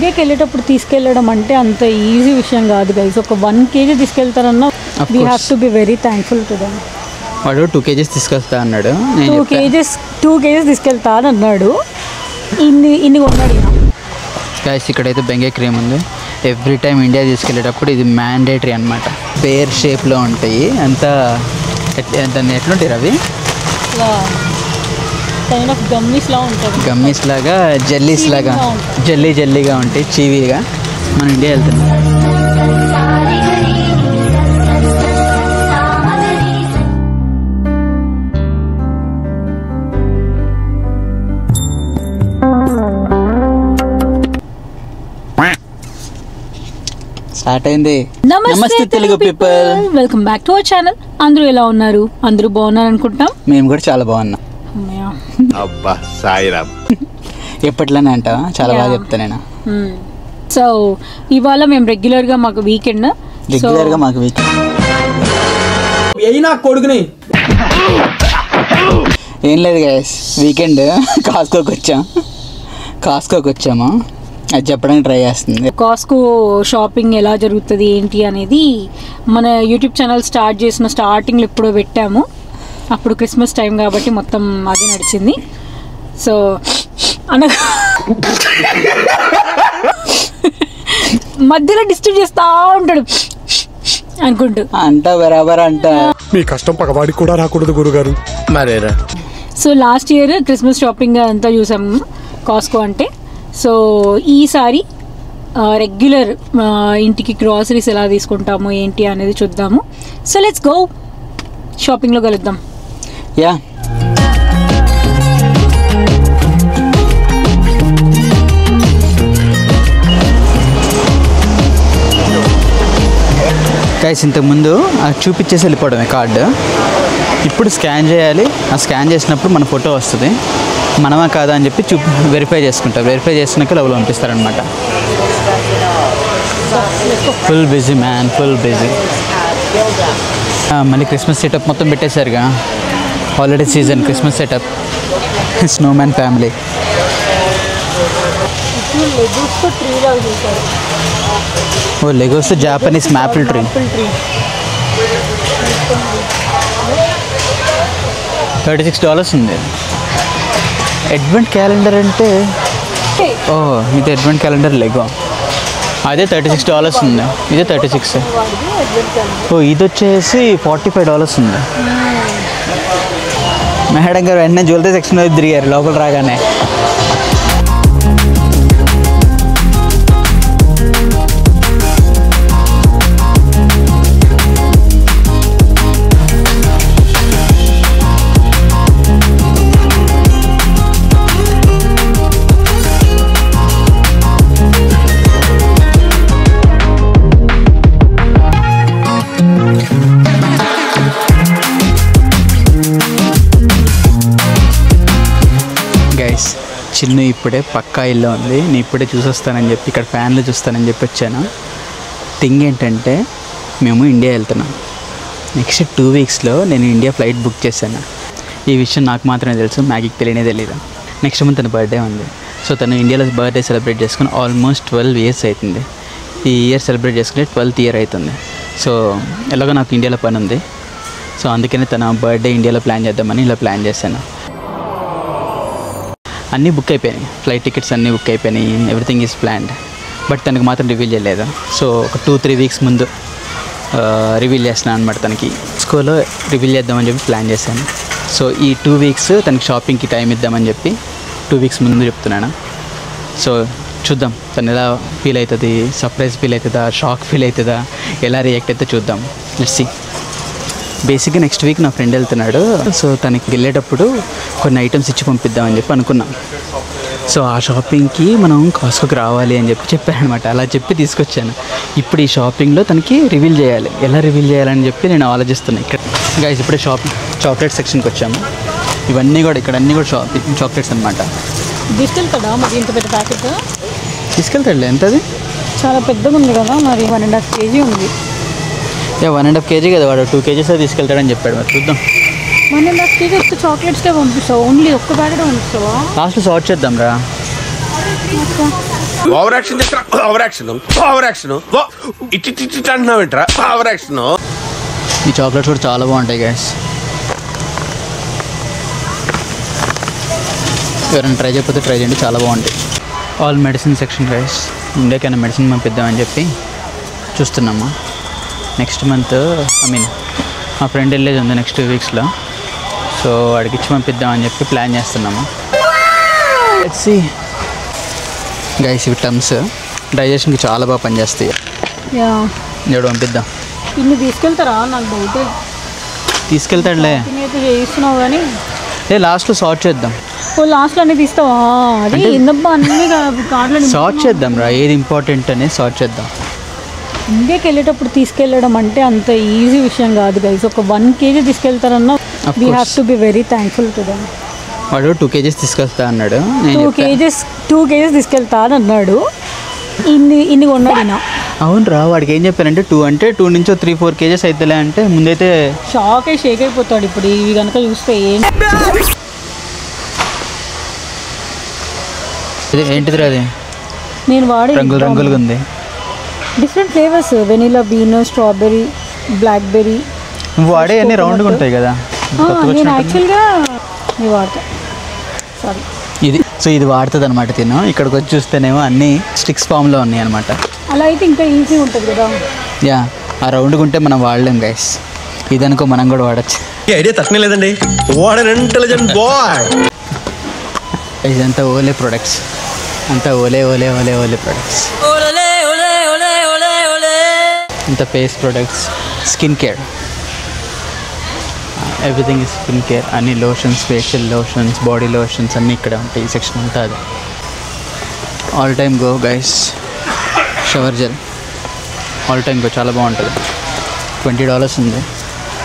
ఇండియాకి వెళ్ళేటప్పుడు తీసుకెళ్ళడం అంటే అంత ఈజీ విషయం కాదు గైస్. ఒక 1 kg తీసుకెళ్తారన్నా we have to be very thankful to them. వాడు 2 kgs తీసుకొస్తా అన్నాడు. 2 kgs తీసుకెళ్తా అని అన్నాడు. ఇన్ని కొన్నాడు. గైస్ ఇక్కడైతే బెంగాయ్ క్రీమ్ ఉంది. ఎవ్రీ టైం ఇండియా తీసుకెళ్ళేటప్పుడు ఇది మ్యాండేటరీ అనమాట. పేర్ షేప్లో ఉంటాయి. అంతా దాన్ని ఎట్లుంటాయి అవి గమ్మీస్ లాగా జెల్లీస్ లాగా జెల్లీగా ఉంటాయి, చీవీగా. మనం ఇండియా వెళ్తున్నాం. స్టార్ట్ అయింది. నమస్తే Telugu people, welcome back to our channel. అందరూ ఎలా ఉన్నారు? అందరూ బాగున్నారు అనుకుంటాం. మేము కూడా చాలా బాగున్నాం. అబ్బా సాయిరామ్. ఎప్పట్లోనే అంటావా? చాలా బాగా చెప్తా నేను. సో ఇవాళ మేము రెగ్యులర్గా మాకు వీకెండ్ కొడుకుని ఏం లేదు గైస్, వీకెండ్ కాస్కోకి వచ్చాము. అది చెప్పడానికి ట్రై చేస్తుంది. కాస్కో షాపింగ్ ఎలా జరుగుతుంది ఏంటి అనేది మన యూట్యూబ్ ఛానల్ స్టార్ట్ చేసిన స్టార్టింగ్లో ఎప్పుడో పెట్టాము. అప్పుడు క్రిస్మస్ టైం కాబట్టి మొత్తం అది నడిచింది. సో మధ్యలో డిస్టర్బ్ చేస్తూ ఉంటాడు అనుకుంటూ బరాబర్ అంట. మీ కష్టం పగవాడికి కూడా రాకూడదు గురుగారు. మరేరా. So last year Christmas shopping అంతా చూసాము కాస్కో అంటే. సో ఈసారి రెగ్యులర్ ఇంటికి గ్రాసరీస్ ఎలా తీసుకుంటాము ఏంటి అనేది చూద్దాము. సో లెట్స్ గో, షాపింగ్లో కలుద్దాం. యా గైస్, ఇంతకుముందు చూపించేసి వెళ్ళిపోవడమే కార్డు. ఇప్పుడు స్కాన్ చేయాలి. ఆ స్కాన్ చేసినప్పుడు మన ఫోటో వస్తుంది. మనమా కాదా అని చెప్పి వెరిఫై చేసుకుంటారు. వెరిఫై చేసుకున్నాక లవ్లో పంపిస్తారనమాట. Full busy man, full busy. మళ్ళీ క్రిస్మస్ సెటప్ మొత్తం పెట్టేశారుగా. Holiday season Christmas setup. Snowman family. Oh Legos Japanese maple tree. $36 ఉంది. అడ్వెంట్ క్యాలెండర్ అంటే ఓ ఇది అడ్వెంట్ క్యాలెండర్ లెగో. అదే $36 ఉంది. ఇదే 36. ఓ ఇది వచ్చేసి $45 ఉంది. మేడం గారు వెంటనే జ్యువెలరీ సెక్షన్ తిరిగారు లోపల రాగానే. చిన్ను ఇప్పుడే పక్కా ఇల్లు ఉంది. నేను ఇప్పుడే చూసొస్తానని చెప్పి ఇక్కడ ఫ్యాన్లు చూస్తానని చెప్పి వచ్చాను. థింగ్ ఏంటంటే మేము ఇండియా వెళ్తున్నాం. నెక్స్ట్ 2 వీక్స్లో నేను ఇండియా ఫ్లైట్ బుక్ చేశాను. ఈ విషయం నాకు మాత్రమే తెలుసు, మ్యాగీకి తెలియనే తెలియదు. నెక్స్ట్ మంత్ తన బర్త్డే ఉంది. సో తను ఇండియాలో బర్త్డే సెలబ్రేట్ చేసుకుని ఆల్మోస్ట్ 12 years అవుతుంది. ఈ ఇయర్ సెలబ్రేట్ చేసుకుని 12th year అవుతుంది. సో ఎలాగో నాకు ఇండియాలో పని ఉంది. సో అందుకనే తన బర్త్డే ఇండియాలో ప్లాన్ చేద్దామని ఇలా ప్లాన్ చేశాను. అన్నీ బుక్ అయిపోయినాయి, ఫ్లైట్ టికెట్స్ అన్నీ బుక్ అయిపోయినాయి. Everything is planned. బట్ తనకు మాత్రం రివీల్ చేయలేదు. సో ఒక 2-3 weeks ముందు రివీల్ చేస్తున్నాను అనమాట. తనకి స్కూల్లో రివీల్ చేద్దామని చెప్పి ప్లాన్ చేశాను. సో ఈ 2 weeks తనకి షాపింగ్కి టైం ఇద్దామని చెప్పి 2 weeks ముందు చెప్తున్నాను. సో చూద్దాం తను ఎలా ఫీల్ అవుతుంది, సర్ప్రైజ్ ఫీల్ అవుతుందా, షాక్ ఫీల్ అవుతుందా, ఎలా రియాక్ట్ అయితే చూద్దాం. Let's see. బేసిక్గా నెక్స్ట్ వీక్ నా ఫ్రెండ్ వెళ్తున్నాడు. సో తనకి వెళ్ళేటప్పుడు కొన్ని ఐటమ్స్ ఇచ్చి పంపిద్దామని చెప్పి అనుకున్నాం. సో ఆ షాపింగ్కి మనం కాస్కోకి రావాలి అని చెప్పి చెప్పారనమాట. అలా చెప్పి తీసుకొచ్చాను. ఇప్పుడు ఈ షాపింగ్లో తనకి రివీల్ చేయాలి. ఎలా రివీల్ చేయాలని చెప్పి నేను ఆలోచిస్తున్నాను. ఇక్కడ గైస్ ఇప్పుడే చాక్లెట్ సెక్షన్కి వచ్చాము. ఇవన్నీ కూడా ఇక్కడ అన్నీ కూడా చాక్లెట్స్ అనమాట. తీసుకెళ్తాడా మరి ఇంత పెద్ద ప్యాకెట్? తీసుకెళ్తాడులే. ఎంతది? చాలా పెద్దగా ఉంది కదా. మరి 1.5 kg ఉంది. 1.5 kg కదా, వాడు 2 kgs తీసుకెళ్తాడని చెప్పాడు. మరి చూద్దాం. 1.5 kg వస్తే చాక్లెట్స్కే పంపిస్తావు? ఓన్లీ ఒక్క ప్యాకెట్ పంపిస్తావా? లాస్ట్లో సార్ట్ చేద్దాం రా. ఓవర్ యాక్షన్ చేస్తా. ఓవర్ యాక్షన్ ఇట్టి అంటున్నావు ఏంట్రా? Over action. ఈ చాక్లెట్స్ కూడా చాలా బాగుంటాయి గైస్. ఎవరైనా ట్రై చేయకపోతే ట్రై చేయండి, చాలా బాగుంటాయి. All medicine section guys. ఇండియాకైనా మెడిసిన్ పంపిద్దామని చెప్పి చూస్తున్నాము. నెక్స్ట్ మంత్ మా ఫ్రెండ్ వెళ్ళేది ఉంది నెక్స్ట్ 2 వీక్స్లో. సో వాడికి ఇచ్చి పంపిద్దామని చెప్పి ప్లాన్ చేస్తున్నాము. లెట్స్ గైస్ ఇవి టమ్స్ డైజెషన్కి చాలా బాగా పనిచేస్తాయి. ఎవడు పంపిద్దాం. ఇన్ని తీసుకెళ్తారా? నాకు డౌట్. తీసుకెళ్తాడులే. అయితే చేయిస్తున్నావు కానీ లాస్ట్లో సార్ట్ చేద్దాం. లాస్ట్లో అన్నీ తీస్తావా? అదే ఏందబ్బా అన్నీ కార్డులో సార్ట్ చేద్దాం రా, ఏది ఇంపార్టెంట్ అనేది సార్ట్ చేద్దాం. ఇండియాకి వెళ్ళేటప్పుడు తీసుకెళ్ళడం అంటే అంత ఈజీ విషయం కాదు గైస్. ఒక 1 kg తీసుకెళ్తారన్నా we have to be very thankful to them. వాడు 2 kgs తీసుకొస్తా అన్నాడు. 2 kgs తీసుకెళ్తా అని అన్నాడు. ఇన్ని కొన్నాడు. అవును రా, వాడికి ఏం చెప్పానంటే 2 నుంచో 3-4 kgs అవుతుందిలే అంటే ముందైతే షేక్ అయిపోతాడు. ఇప్పుడు ఇవి కనుక చూస్తే ఏంటిదిరా అది? నేను వాడి రంగులుగా ఉంది. Different flavours, vanilla bean, strawberry, blackberry. నువ్వు వాడే అన్ని రౌండ్గా ఉంటాయి కదా. నేను యాక్చువల్గా ఇవి వాడతా. సారీ, ఇది వాడుతుంది అనమాట. తిను ఇక్కడికి వచ్చి చూస్తేనేమో అన్ని స్టిక్స్ ఫామ్లో ఉన్నాయి అనమాట. అలా అయితే ఇంకా ఈజీ ఉంటుంది కదా. యా, ఆ రౌండ్గా ఉంటే మనం వాడలేం గైస్. ఇదనుకో మనం కూడా వాడచ్చు. ఈ ఐడియా తక్కువ లేదండి. What an intelligent boy. ఇదంతా ఓలే ప్రొడక్ట్స్, అంతా ఓలే ప్రొడక్ట్స్. ఇంత face products, skin care, everything is skin care. అన్ని lotions, facial lotions, body lotions అన్నీ ఇక్కడ ఉంటాయి. ఈ సెక్షన్ ఉంటుంది. All time go guys. Shower gel all time go, చాలా బాగుంటుంది. $20 ఉంది.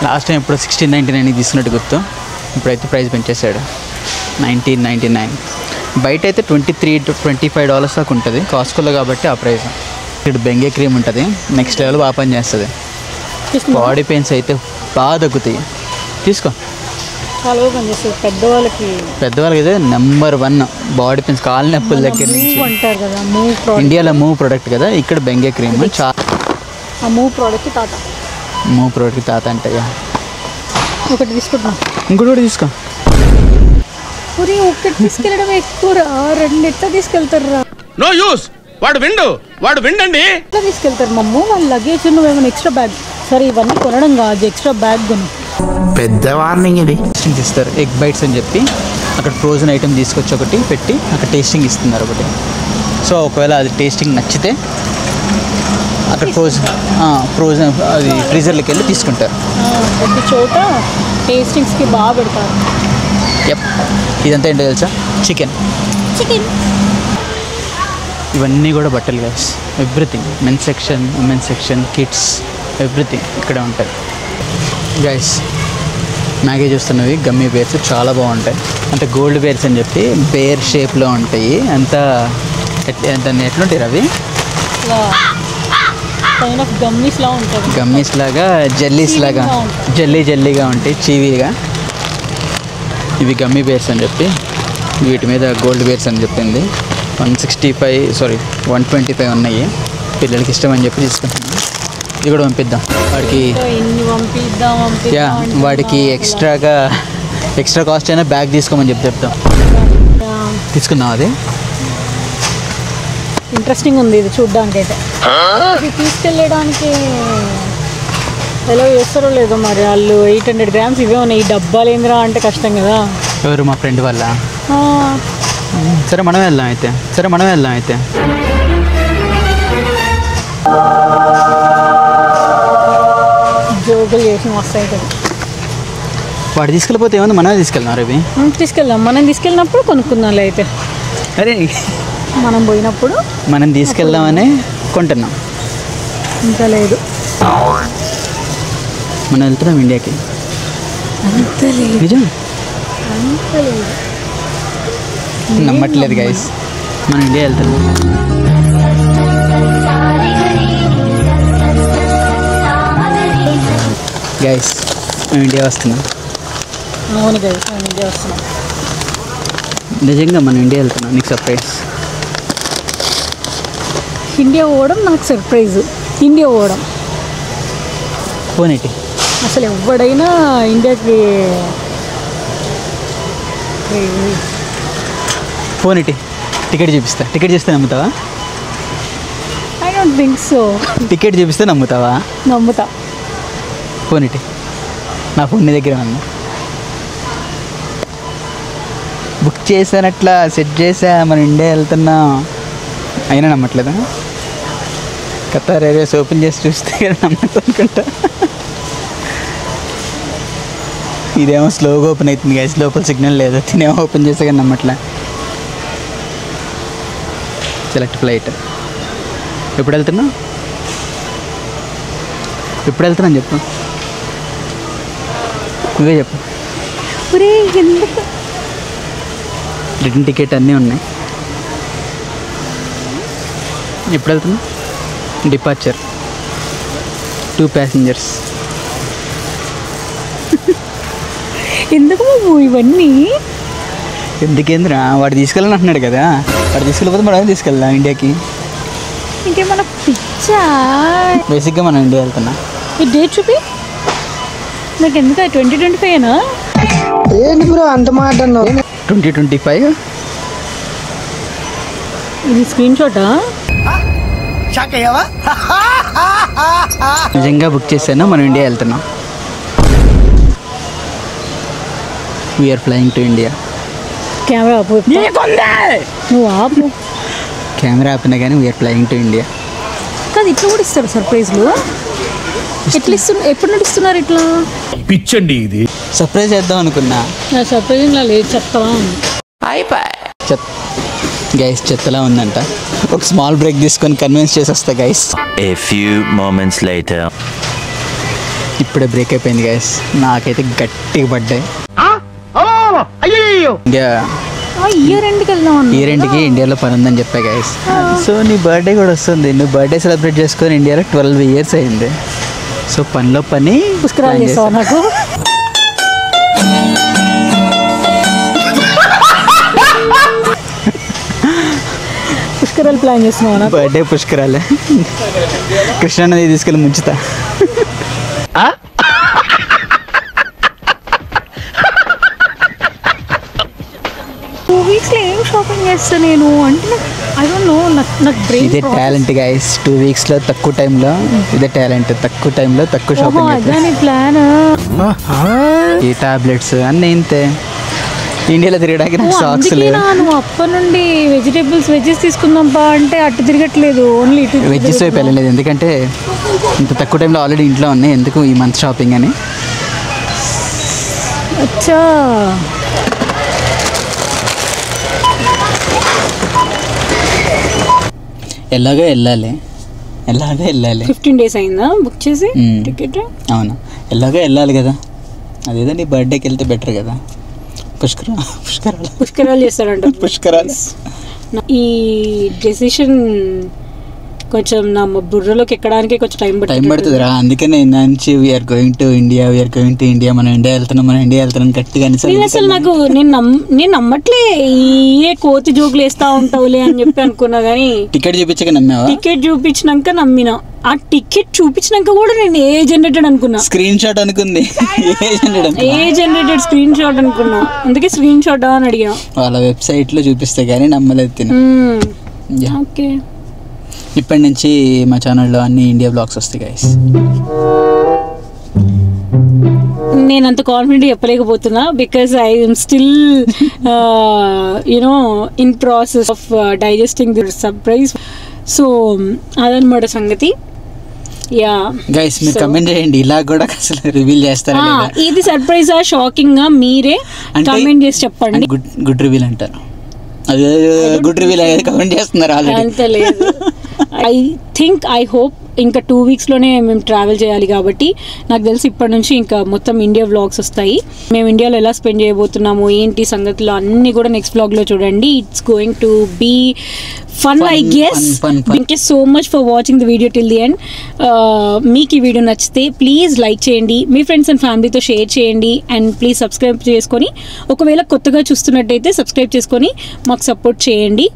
లాస్ట్ టైం ఇప్పుడు 16.99 తీసుకున్నట్టు గుర్తు. ఇప్పుడైతే ప్రైస్ పెంచేశాడు, $19.99. బయట అయితే $23-25 దాకా ఉంటుంది కాస్కోలో కాబట్టి ఆ ప్రైస్. ఇక్కడ బెంగే క్రీమ్ ఉంటుంది, నెక్స్ట్ లెవెల్ బాగా పని చేస్తుంది. బాడీ పెయిన్స్ అయితే బాగా తగ్గుతాయి. తీసుకో, చాలా బాగా పనిచేస్తుంది పెద్దవాళ్ళకి అయితే నెంబర్ 1 బాడీ పెయిన్స్, కాళ్ళ నొప్పుల దగ్గర నుంచి. ఇండియాలో మూవ్ ప్రోడక్ట్ కదా, ఇక్కడ బెంగే క్రీమ్. మూవ్ ప్రోడక్ట్ తాత అంటే ఒకటి తీసుకుంటున్నా, ఇంకోటి కూడా తీసుకో. ఒకటి తీసుకెళ్ళడం ఎక్కువ, 2 ఎట్లా తీసుకెళ్తారా? No use. వాడు విండండి. ఎట్లా తీసుకెళ్తారు మమ్మ? వాళ్ళ లగేజ్ నువ్వేమైనా ఎక్స్ట్రా బ్యాగ్. సరే ఇవన్నీ కొనడం కాదు, ఎక్స్ట్రా బ్యాగ్ కొను. పెద్ద వార్నింగ్ ఇది. టేస్టింగ్ ఇస్తారు, ఎగ్ బైట్స్ అని చెప్పి అక్కడ ఫ్రోజన్ ఐటమ్ తీసుకొచ్చి ఒకటి పెట్టి అక్కడ టేస్టింగ్ ఇస్తున్నారు ఒకటి. సో ఒకవేళ అది టేస్టింగ్ నచ్చితే అక్కడ ఫ్రోజన్ అది ఫ్రీజర్లోకి వెళ్ళి తీసుకుంటారు. ప్రతి చోట టేస్టింగ్స్కి బాగా పెడతారు. ఇదంతా ఏంటో తెలుసా? చికెన్. ఇవన్నీ కూడా బట్టలు guys. Everything, men's section, women's section, kids, everything ఇక్కడ ఉంటుంది గైస్. మ్యాగీ చూస్తున్నవి గమ్మీ బేర్స్ చాలా బాగుంటాయి. అంటే గోల్డ్ బేర్స్ అని చెప్పి బేర్ షేప్లో ఉంటాయి. అంతా ఎట్లుంటాయి అవి? గమ్మీస్ లాగా, జెల్లీస్ లాగా, జెల్లీగా ఉంటాయి, చీవీగా. ఇవి గమ్మీ బేర్స్ అని చెప్పి, వీటి మీద గోల్డ్ బేర్స్ అని చెప్పింది. 125 ఉన్నాయి. పిల్లలకి ఇష్టం అని చెప్పి తీసుకుంటున్నాను. ఇది కూడా పంపిద్దాం వాడికి ఎక్స్ట్రా కాస్ట్ అయినా బ్యాగ్ తీసుకోమని చెప్తాం. తీసుకున్నాం. అది ఇంట్రెస్టింగ్ ఉంది ఇది చూడ్డానికి. అయితే ఇది తీసుకెళ్ళడానికి ఎలా చేస్తారో లేదో మరి. వాళ్ళు 800 grams ఇవే ఉన్నాయి. ఈ డబ్బాలు ఏందిరా అంటే కష్టం కదా. ఎవరు? మా ఫ్రెండ్ వాళ్ళ. సరే మనం వెళ్దాం అయితే. జోకులు చేసి మస్తు అవుతుంది. వాడు తీసుకెళ్ళిపోతే ఏమన్నా మనమే తీసుకెళ్దాం. రవి తీసుకెళ్దాం. మనం తీసుకెళ్ళినప్పుడు కొనుక్కుందాంలే. అయితే అరే మనం పోయినప్పుడు మనం తీసుకెళ్దామని కొంటున్నాం. ఇంకా లేదు, మనం వెళ్తున్నాం ఇండియాకి. నిజం నమ్మట్లేదు గైస్, మనం ఇండియా వెళ్తున్నాం. గైస్ మేము ఇండియా వస్తున్నాం. అవును గైస్, మేము ఇండియా వస్తున్నాం. నిజంగా మనం ఇండియా వెళ్తున్నాం. నీకు సర్ప్రైజ్. ఇండియా పోవడం నాకు సర్ప్రైజ్. ఇండియా పోవడం పోనీటి అసలు ఎవడైనా ఇండియాకి పోనీటి టికెట్ చూపిస్తా. టికెట్ చూస్తే నమ్ముతావా? I don't think so. Ticket చూపిస్తే నమ్ముతావా? నమ్ముతా. పోనీటి నా ఫోన్ నీ దగ్గర ఉంది. బుక్ చేశానట్లా సెట్ చేసా, మన ఇండియా వెళ్తున్నా, అయినా నమ్మట్లేదా? ఖతార్ ఎయిర్వేస్ ఓపెన్ చేసి చూస్తే నమ్మట్లేదు అనుకుంటా. ఇదేమో స్లోగా ఓపెన్ అవుతుంది గైస్, లోపల సిగ్నల్ లేదు. తినేమో ఓపెన్ చేస్తే కానీ నమ్మట్లే. Select flight. ఎప్పుడు వెళ్తున్నావు? ఎప్పుడు వెళ్తున్నాను చెప్పు, నువ్వే చెప్పు. ఎందుకు? రిటర్న్ టికెట్ అన్నీ ఉన్నాయి. ఎప్పుడు వెళ్తున్నావు? Departure 2 passengers. ఎందుకు ఇవన్నీ? ఎందుకేంద్రా, వాడు తీసుకెళ్ళని అంటున్నాడు కదా, వాడు తీసుకెళ్ళిపోతే మనం తీసుకెళ్దాం ఇండియాకి. ఇంకేమన్నా పిచ్చా? బేసిక్గా మనం ఇండియా వెళ్తున్నా. ఈ డేట్ చూపి నాకు. ఎందుకు 2025 ఏంటి బ్రో అంత మాట అన్నావు? 2025. ఇది స్క్రీన్ షాటా? నిజంగా బుక్ చేశాను, మనం ఇండియా వెళ్తున్నాం. We're flying to India. Camera ఆపు. నువ్వు ఆపు. కెమెరా ఆపినా కానీ వీఆర్ ఫ్లయింగ్ టు ఇండియా. కాదు, ఇట్లా కూడా ఇస్తారు సర్ప్రైజ్లు? ఎట్లా ఎప్పుడు నడుస్తున్నారు ఇట్లా? పిచ్చండి ఇది. సర్ప్రైజ్ చేద్దాం అనుకున్నా. నా సర్ప్రైజింగ్ లా లేదు, చెప్తావా? గైస్ చెత్తలా ఉందంట. ఒక స్మాల్ బ్రేక్ తీసుకొని కన్విన్స్ చేసి వస్తా guys. A few moments later. ఇప్పుడే బ్రేక్ అయిపోయింది గైస్, నాకైతే గట్టిగా పడ్డాయి. ఇండియా ఇయర్ ఎండ్కి వెళ్దాం. ఇయర్ ఎండ్కి ఇండియాలో పని ఉందని చెప్పా గైస్. సో నీ బర్త్డే కూడా వస్తుంది. నువ్వు బర్త్డే సెలబ్రేట్ చేసుకొని ఇండియాలో 12 years అయింది. సో పనిలో పని పుష్కరాలు చేస్తావా నాకు? పుష్కరాలు ప్లాన్ చేస్తున్నావా? బర్త్డే పుష్కరాలే. కృష్ణానది తీసుకెళ్ళి ముంచుతా. 2 weeks లో ఏం షాపింగ్ చేస్తా నేను అంటే ఐ డోంట్ నో. నాకు బ్రెయిన్ ఇదే టాలెంట్ గైస్. 2 weeks లో తక్కువ టైంలో, ఇదే టాలెంట్. తక్కువ టైంలో తక్కువ షాపింగ్. అదే ప్లాన్. ఈ టాబ్లెట్స్ అన్నీ ఇంతే. ఇండియాలో తిరగడానికి నాకు సాక్స్ లేవు. నువ్వు అప్పటి నుండి వెజెస్ తీసుకుందాం బా అంటే అటు తిరగట్లేదు, ఓన్లీ ఇటు. వెజ్జెస్ వైపు వెళ్ళలేదు, ఎందుకంటే ఇంత తక్కువ టైంలో ఆల్రెడీ ఇంట్లో ఉన్నాయి, ఎందుకు ఈ మంత్ షాపింగ్ అని. అచ్చా, ఎలాగో వెళ్ళాలి. 15 days అయిందా బుక్ చేసి టికెట్? అవును, ఎలాగో వెళ్ళాలి కదా. అదేదో నీ బర్త్డేకి వెళ్తే బెటర్ కదా. పుష్కరాలు చేస్తాడంట. పుష్కరాలు. ఈ డెసిషన్ కొంచెం నా బుర్రలోకి ఎక్కడానికి కొంచెం టైం పడుతుంది రా. అందుకనే నుంచి వీఆర్ గోయింగ్ టు ఇండియా, మనం ఇండియా వెళ్తున్నాం గట్టిగా. అసలు నాకు నేను నమ్మట్లే. ఏ కోతి జోకులు వేస్తా ఉంటావులే అని చెప్పి అనుకున్నా, కానీ టికెట్ చూపించక నమ్మావా? టికెట్ చూపించినాక నమ్మినా. ఆ టికెట్ చూపించినాక కూడా నేను ఏ జనరేటెడ్ అనుకున్నా. స్క్రీన్ షాట్ అనుకుంది. ఏ జనరేటెడ్ స్క్రీన్ షాట్ అనుకున్నా, అందుకే స్క్రీన్ షాట్ అని అడిగా. వాళ్ళ వెబ్సైట్ లో చూపిస్తే కానీ నమ్మలేదు తిన. ఓకే, ఇప్పటి నుంచి మా ఛానల్లో అన్ని ఇండియా బ్లాగ్స్ వస్తాయి గైస్. నేను అంత కాన్ఫిడెంట్ చెప్పలేకపోతున్నా, because I am still in process of digesting the surprise. So అదనమాట సంగతి. యా గైస్, మీరు కమెంట్ చేయండి, ఇలా కూడా అసలు రివీల్ చేస్తారా? ఇది సర్ప్రైజా, షాకింగ్ మీరే కమెంట్ చేసి చెప్పండి. గుడ్ రివీల్ అంటారు, అదే గుడ్ రివీల్ అనేది కమెంట్ చేస్తున్నారు ఆల్రెడీ. అంత లేదు. ఐ హోప్ ఇంకా 2 weeks లోనే మేము ట్రావెల్ చేయాలి కాబట్టి నాకు తెలిసి ఇప్పటి నుంచి ఇంకా మొత్తం ఇండియా వ్లాగ్స్ వస్తాయి. మేము ఇండియాలో ఎలా స్పెండ్ చేయబోతున్నాము, ఏంటి సంగతులు అన్నీ కూడా నెక్స్ట్ వ్లాగ్లో చూడండి. It's going to be fun I guess. Thank you so much for watching the video till the end. మీకు ఈ వీడియో నచ్చితే ప్లీజ్ లైక్ చేయండి, మీ ఫ్రెండ్స్ అండ్ ఫ్యామిలీతో షేర్ చేయండి, అండ్ ప్లీజ్ సబ్స్క్రైబ్ చేసుకొని, ఒకవేళ కొత్తగా చూస్తున్నట్టయితే సబ్స్క్రైబ్ చేసుకొని మాకు సపోర్ట్ చేయండి.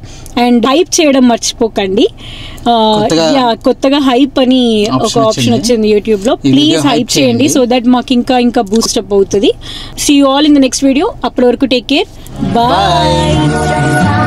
అండ్ హైప్ చేయడం మర్చిపోకండి. కొత్తగా హైప్ అని ఒక ఆప్షన్ వచ్చింది యూట్యూబ్ లో. ప్లీజ్ హైప్ చేయండి సో దట్ మాకు ఇంకా బూస్టప్ అవుతుంది. See you all in the next video. అప్పటి వరకు టేక్ కేర్, బాయ్.